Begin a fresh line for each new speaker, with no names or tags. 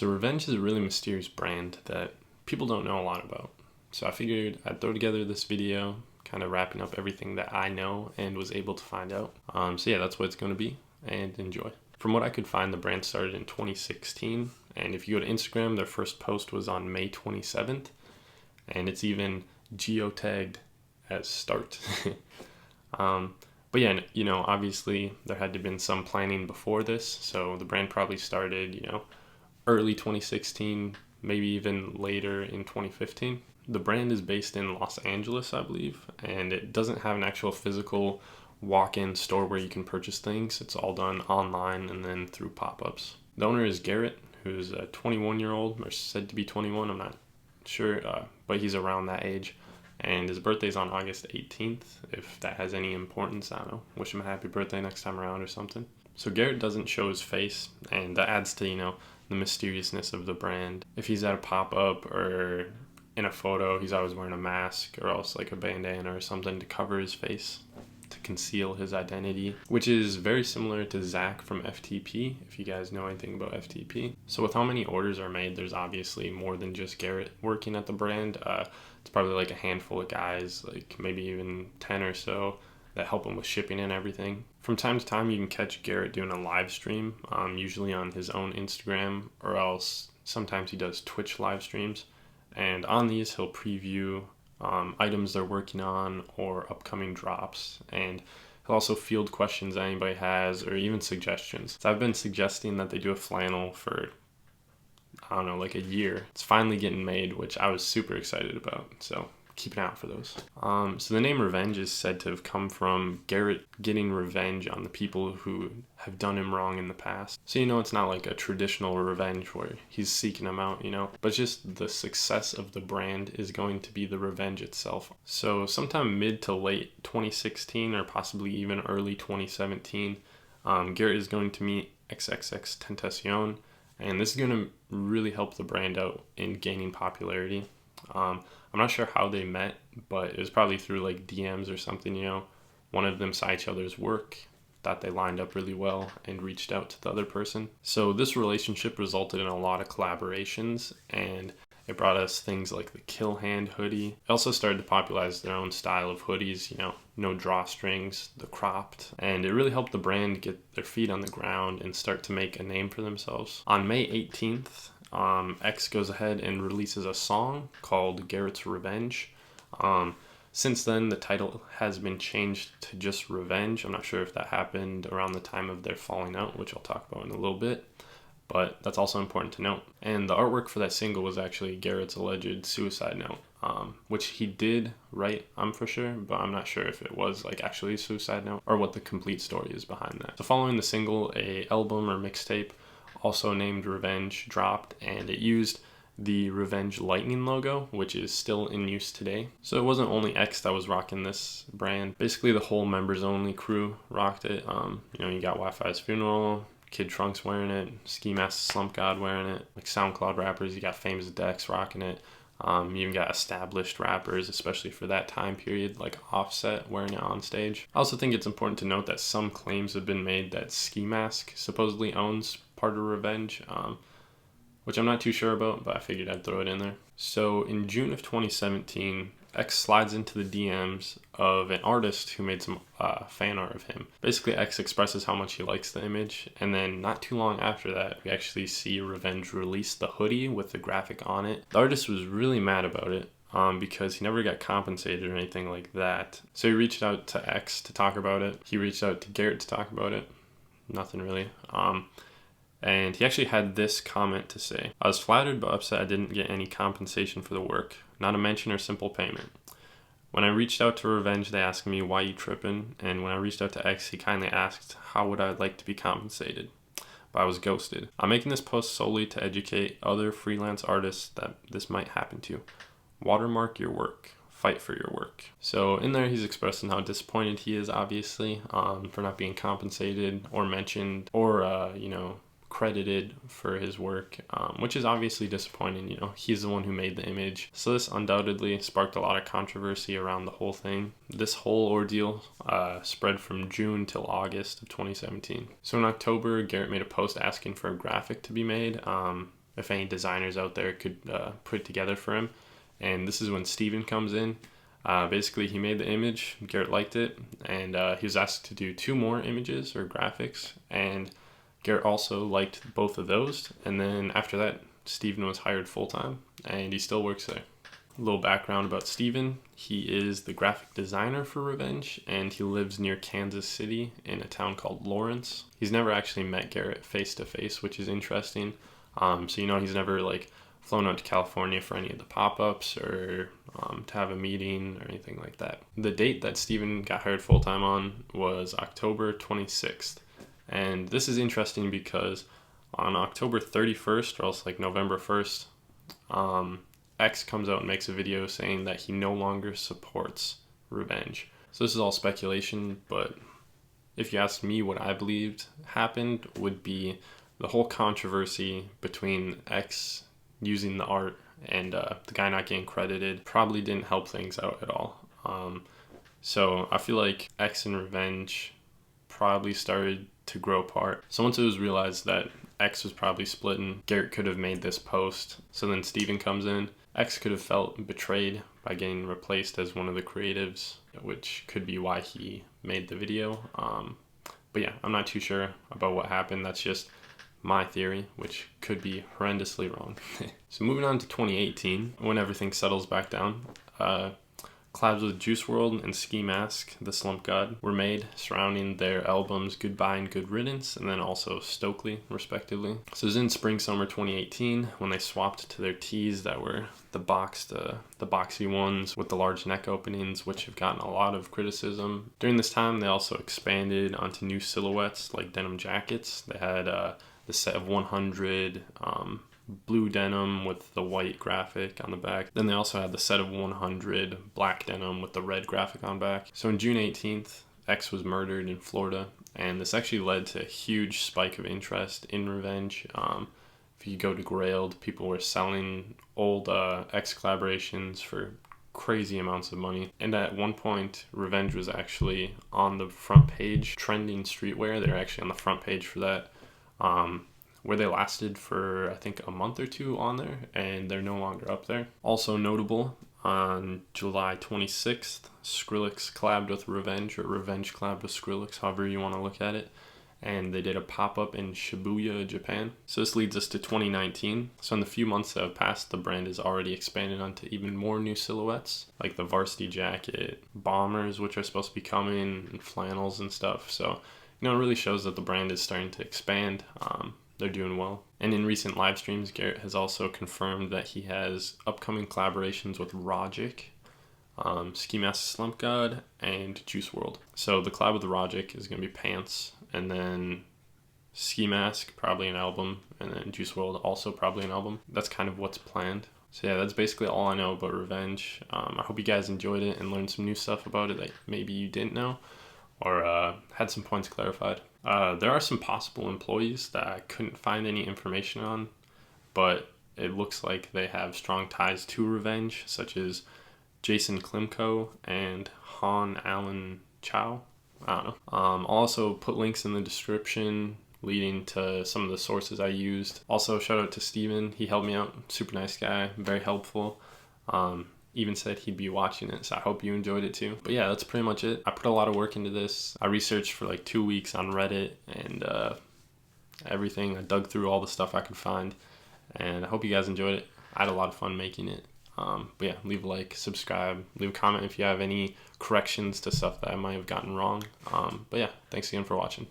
So Revenge is a really mysterious brand that people don't know a lot about. So I figured I'd throw together this video, kind of wrapping up everything that I know and was able to find out. So yeah, that's what it's going to be, and enjoy. From what I could find, the brand started in 2016, and if you go to Instagram, their first post was on May 27th, and it's even geotagged as start. But yeah, obviously there had to have been some planning before this, so the brand probably started, early 2016, maybe even later in 2015. The brand is based in Los Angeles, I believe, and it doesn't have an actual physical walk-in store where you can purchase things. It's all done online and then through pop-ups. The owner is Garrett, who's a 21-year-old, or said to be 21, I'm not sure, but he's around that age. And his birthday's on August 18th, if that has any importance. I don't know. Wish him a happy birthday next time around or something. So Garrett doesn't show his face, and that adds to, the mysteriousness of the brand. If he's at a pop-up or in a photo, he's always wearing a mask or else like a bandana or something to cover his face, to conceal his identity, which is very similar to Zach from FTP, if you guys know anything about FTP. So with how many orders are made, there's obviously more than just Garrett working at the brand. It's probably like a handful of guys, like maybe even 10 or so, that help him with shipping and everything. From time to time, you can catch Garrett doing a live stream, usually on his own Instagram, or else sometimes he does Twitch live streams. And on these, he'll preview items they're working on or upcoming drops. And he'll also field questions that anybody has or even suggestions. So I've been suggesting that they do a flannel for, I don't know, like a year. It's finally getting made, which I was super excited about. So keep an eye out for those. So the name Revenge is said to have come from Garrett getting revenge on the people who have done him wrong in the past. So it's not like a traditional revenge where he's seeking them out, but just the success of the brand is going to be the revenge itself. So sometime mid to late 2016 or possibly even early 2017, Garrett is going to meet XXXTentacion, and this is going to really help the brand out in gaining popularity. I'm not sure how they met, but it was probably through like DMs or something, One of them saw each other's work, thought they lined up really well, and reached out to the other person. So this relationship resulted in a lot of collaborations, and it brought us things like the Kill Hand hoodie. It also started to popularize their own style of hoodies, no drawstrings, the cropped, and it really helped the brand get their feet on the ground and start to make a name for themselves. On May 18th, X goes ahead and releases a song called Garrett's Revenge. Since then, the title has been changed to just Revenge. I'm not sure if that happened around the time of their falling out, which I'll talk about in a little bit, but that's also important to note. And the artwork for that single was actually Garrett's alleged suicide note, which he did write, I'm for sure, but I'm not sure if it was like actually a suicide note or what the complete story is behind that. So following the single, a album or mixtape also named Revenge dropped, and it used the Revenge Lightning logo, which is still in use today. So it wasn't only X that was rocking this brand. Basically the whole members only crew rocked it. You got Wi-Fi's Funeral, Kid Trunk's wearing it, Ski Mask Slump God wearing it, like SoundCloud rappers, you got Famous Dex rocking it. You even got established rappers, especially for that time period, like Offset wearing it on stage. I also think it's important to note that some claims have been made that Ski Mask supposedly owns part of Revenge, which I'm not too sure about, but I figured I'd throw it in there. So in June of 2017, X slides into the DMs of an artist who made some fan art of him. Basically, X expresses how much he likes the image, and then not too long after that, we actually see Revenge release the hoodie with the graphic on it. The artist was really mad about it, because he never got compensated or anything like that. So he reached out to X to talk about it. He reached out to Garrett to talk about it. Nothing really. And he actually had this comment to say: "I was flattered but upset I didn't get any compensation for the work, not a mention or simple payment. When I reached out to Revenge, they asked me, 'Why you tripping?' And when I reached out to X, he kindly asked, 'How would I like to be compensated?' But I was ghosted. I'm making this post solely to educate other freelance artists that this might happen to. Watermark your work. Fight for your work." So in there, he's expressing how disappointed he is, obviously, for not being compensated or mentioned or, credited for his work, which is obviously disappointing. He's the one who made the image. So this undoubtedly sparked a lot of controversy around the whole thing. This whole ordeal spread from June till August of 2017. So in October, Garrett made a post asking for a graphic to be made. if any designers out there could put it together for him. And this is when Steven comes in. Basically, he made the image, Garrett liked it, and he was asked to do 2 more images or graphics, and Garrett also liked both of those. And then after that, Steven was hired full-time, and he still works there. A little background about Steven: he is the graphic designer for Revenge, and he lives near Kansas City in a town called Lawrence. He's never actually met Garrett face to face, which is interesting. So he's never like flown out to California for any of the pop-ups or to have a meeting or anything like that. The date that Steven got hired full-time on was October 26th. And this is interesting because on October 31st, or else like November 1st, X comes out and makes a video saying that he no longer supports Revenge. So this is all speculation, but if you ask me, what I believed happened would be the whole controversy between X using the art and the guy not getting credited probably didn't help things out at all. So I feel like X and Revenge probably started to grow apart. So once it was realized that X was probably splitting, Garrett could have made this post. So then Steven comes in. X could have felt betrayed by getting replaced as one of the creatives, which could be why he made the video. But yeah, I'm not too sure about what happened. That's just my theory, which could be horrendously wrong. So moving on to 2018, when everything settles back down, collabs with Juice WRLD and Ski Mask, the Slump God, were made surrounding their albums Goodbye and Good Riddance, and then also Stokely, respectively. So it was in spring-summer 2018 when they swapped to their tees that were the boxy ones with the large neck openings, which have gotten a lot of criticism. During this time, they also expanded onto new silhouettes like Denim Jackets. They had the set of 100 blue denim with the white graphic on the back. Then they also had the set of 100 black denim with the red graphic on back. So on June 18th, X was murdered in Florida, and this actually led to a huge spike of interest in Revenge. If you go to Garette, people were selling old X collaborations for crazy amounts of money. And at one point, Revenge was actually on the front page, trending streetwear. They were actually on the front page for that. Where they lasted for, I think, a month or 2 on there, and they're no longer up there. Also notable, on July 26th, Skrillex collabed with Revenge, or Revenge collabed with Skrillex, however you want to look at it, and they did a pop-up in Shibuya, Japan. So this leads us to 2019. So in the few months that have passed, the brand has already expanded onto even more new silhouettes, like the varsity jacket, bombers, which are supposed to be coming, and flannels and stuff. So, it really shows that the brand is starting to expand. They're doing well. And in recent live streams, Garrett has also confirmed that he has upcoming collaborations with Rogic, Ski Mask Slump God, and Juice WRLD. So the collab with Rogic is going to be pants, and then Ski Mask, probably an album, and then Juice WRLD, also probably an album. That's kind of what's planned. So yeah, that's basically all I know about Revenge. I hope you guys enjoyed it and learned some new stuff about it that maybe you didn't know, or had some points clarified. There are some possible employees that I couldn't find any information on, but it looks like they have strong ties to Revenge, such as Jason Klimko and Han Allen Chow. I don't know. I'll also put links in the description leading to some of the sources I used. Also, shout out to Steven. He helped me out. Super nice guy. Very helpful. Even said he'd be watching it, so I hope you enjoyed it too. But yeah, that's pretty much it. I put a lot of work into this. I researched for like 2 weeks on Reddit and everything. I dug through all the stuff I could find, and I hope you guys enjoyed it. I had a lot of fun making it. But yeah, leave a like, subscribe, leave a comment if you have any corrections to stuff that I might have gotten wrong. But yeah, thanks again for watching.